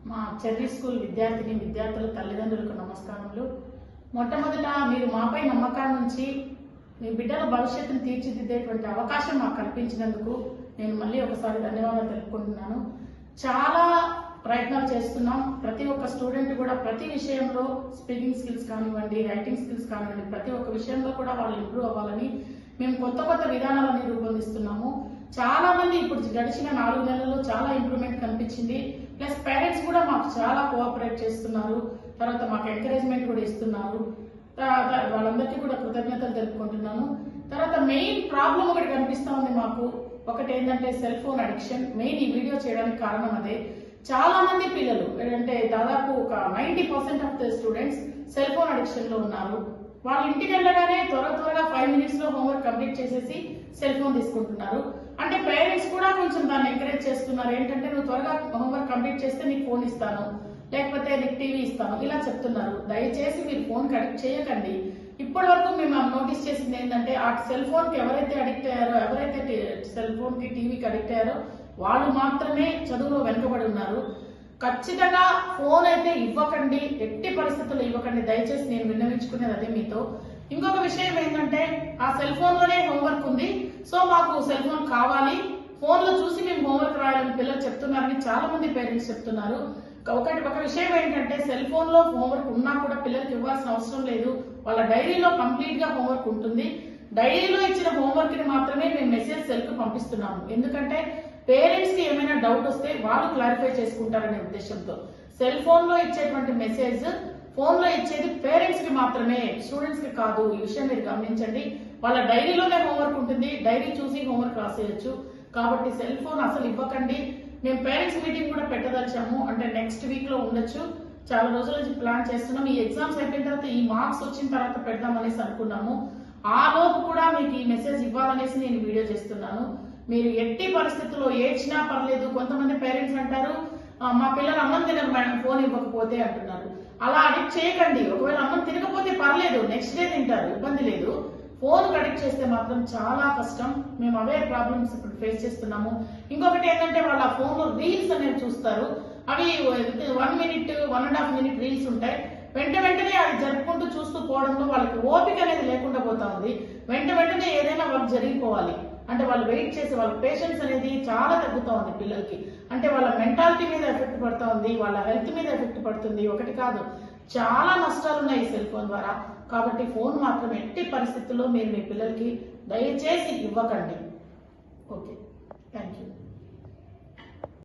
మా cherry school విద్యార్థిని విద్యార్థుల తల్లిదండ్రులకు నమస్కారములు. మొట్టమొదట మీరు మాపై నమ్మకాన్ని ఉంచి మీ బిడ్డల భవిష్యత్తును తీర్చిదిద్దేటువంటి అవకాశం మాకు కల్పించినందుకు నేను మళ్ళీ ఒకసారి ధన్యవాదాలు తెలుపుకుంటున్నాను. చాలా ప్రయత్నాలు చేస్తున్నాం. ప్రతి ఒక్క స్టూడెంట్ కూడా ప్రతి విషయంలో స్పీకింగ్ స్కిల్స్ కానివ్వండి, రైటింగ్ స్కిల్స్ కానివ్వండి, ప్రతి ఒక్క విషయంలో కూడా వాళ్ళు ఇంప్రూవ్ అవ్వాలని మేము కొత్త కొత్త విధానాలను రూపొందిస్తున్నాము. చాలా మంది ఇప్పుడు గడిచిన 4 నెలల్లో చాలా ఇంప్రూవ్మెంట్ కనిపించింది. ప్లస్ పేరెంట్స్ కూడా మాకు చాలా కోఆపరేట్ చేస్తున్నారు. తర్వాత మాకు ఎంకరేజ్మెంట్ కూడా ఇస్తున్నారు. వాళ్ళందరికీ కూడా కృతజ్ఞతలు తెలుపుకుంటున్నాను. తర్వాత మెయిన్ ప్రాబ్లం ఒకటి కనిపిస్తా ఉంది మాకు. ఒకటి ఏంటంటే సెల్ ఫోన్ అడిక్షన్. మెయిన్ ఈ వీడియో చేయడానికి కారణం అదే. చాలా మంది పిల్లలు అంటే దాదాపు ఒక 90% of the students cell phone addiction లో ఉన్నారు. వాళ్ళ ఇంటికి వెళ్ళగానే త్వరగా 5 minutes లో హోంవర్క్ కంప్లీట్ చేసేసి సెల్ ఫోన్ తీసుకుంటున్నారు. అంటే పేరెంట్స్ కూడా కొంచెం దాన్ని ఎంకరేజ్ చేస్తున్నారు. ఏంటంటే నువ్వు త్వరగా హోంవర్క్ కంప్లీట్ చేస్తే నీకు ఫోన్ ఇస్తాను, లేకపోతే నీకు టీవీ ఇస్తాను, ఇలా చెప్తున్నారు. దయచేసి మీరు ఫోన్ అడిక్ట్ చేయకండి. ఇప్పటి వరకు మేము నోటీస్ చేసింది ఏంటంటే ఆ సెల్ ఫోన్ కి ఎవరైతే అడిక్ట్ అయ్యారో, ఎవరైతే సెల్ ఫోన్ కి టీవీకి అడిక్ట్ అయ్యారో వాళ్ళు మాత్రమే చదువులో వెనుకబడి ఉన్నారు. ఖచ్చితంగా ఫోన్ అయితే ఇవ్వకండి, ఎట్టి పరిస్థితుల్లో ఇవ్వకండి. దయచేసి నేను విన్నవించుకునేది అదే మీతో. ఇంకొక విషయం ఏంటంటే ఆ సెల్ ఫోన్ లోనే హోంవర్క్ ఉంది, సో మాకు సెల్ ఫోన్ కావాలి, ఫోన్ లో చూసి మేము హోంవర్క్ రాయాలని పిల్లలు చెప్తున్నారని చాలా మంది పేరెంట్స్ చెప్తున్నారు. ఒక విషయం ఏంటంటే సెల్ ఫోన్ లో హోంవర్క్ ఉన్నా కూడా పిల్లలకి ఇవ్వాల్సిన అవసరం లేదు. వాళ్ళ డైరీలో కంప్లీట్ గా హోంవర్క్ ఉంటుంది. డైరీలో ఇచ్చిన హోంవర్క్ ని మాత్రమే మేము మెసేజ్ సెల్ కు పంపిస్తున్నాము. ఎందుకంటే పేరెంట్స్ కి ఏమైనా డౌట్ వస్తే వాళ్ళు క్లారిఫై చేసుకుంటారనే ఉద్దేశంతో. సెల్ ఫోన్ లో ఇచ్చేటువంటి మెసేజ్ ఫోన్ లో ఇచ్చేది పేరెంట్స్ కి మాత్రమే, స్టూడెంట్స్ కి కాదు. ఈ విషయం మీరు గమనించండి. వాళ్ళ డైరీలోనే హోంవర్క్ ఉంటుంది, డైరీ చూసి హోంవర్క్ రాసేయచ్చు. కాబట్టి సెల్ ఫోన్ అసలు ఇవ్వకండి. మేము పేరెంట్స్ మీటింగ్ కూడా పెట్టదలిచాము. అంటే నెక్స్ట్ వీక్ లో ఉండొచ్చు. చాలా రోజుల నుంచి ప్లాన్ చేస్తున్నాం. ఈ ఎగ్జామ్స్ అయిపోయిన తర్వాత, ఈ మార్క్స్ వచ్చిన తర్వాత పెడదాం అనేసి అనుకున్నాము. ఆ లోపు కూడా మీకు ఈ మెసేజ్ ఇవ్వాలనేసి నేను వీడియో చేస్తున్నాను. మీరు ఎట్టి పరిస్థితుల్లో ఏడ్చినా పర్లేదు. కొంతమంది పేరెంట్స్ అంటారు మా పిల్లలు అన్నం తినరు మేడం ఫోన్ ఇవ్వకపోతే అంటున్నారు. అలా అడిక్ట్ చేయకండి. ఒకవేళ అన్నం తినకపోతే పర్లేదు, నెక్స్ట్ డే తింటారు, ఇబ్బంది లేదు. ఫోన్ అడిక్ట్ చేస్తే మాత్రం చాలా కష్టం. మేము అవే ప్రాబ్లమ్స్ ఇప్పుడు ఫేస్ చేస్తున్నాము. ఇంకొకటి ఏంటంటే వాళ్ళ ఫోన్ లో రీల్స్ అనేవి చూస్తారు. అవి 1 minute 1.5 minute రీల్స్ ఉంటాయి. వెంటనే అది జరుపుకుంటూ చూస్తూ పోవడంలో వాళ్ళకి ఓపిక అనేది లేకుండా పోతా ఉంది. వెంటనే ఏదైనా వర్క్ జరిగిపోవాలి అంటే వాళ్ళు వెయిట్ చేసి వాళ్ళ పేషెన్స్ అనేది చాలా తగ్గుతా ఉంది పిల్లలకి. అంటే వాళ్ళ మెంటాలిటీ మీద ఎఫెక్ట్ పడుతూ ఉంది, వాళ్ళ హెల్త్ మీద ఎఫెక్ట్ పడుతుంది. ఒకటి కాదు, చాలా నష్టాలు ఉన్నాయి ఈ సెల్ ఫోన్ ద్వారా. కాబట్టి ఫోన్ మాత్రం ఎట్టి పరిస్థితుల్లో మీరు మీ పిల్లలకి దయచేసి ఇవ్వకండి. Okay, thank you.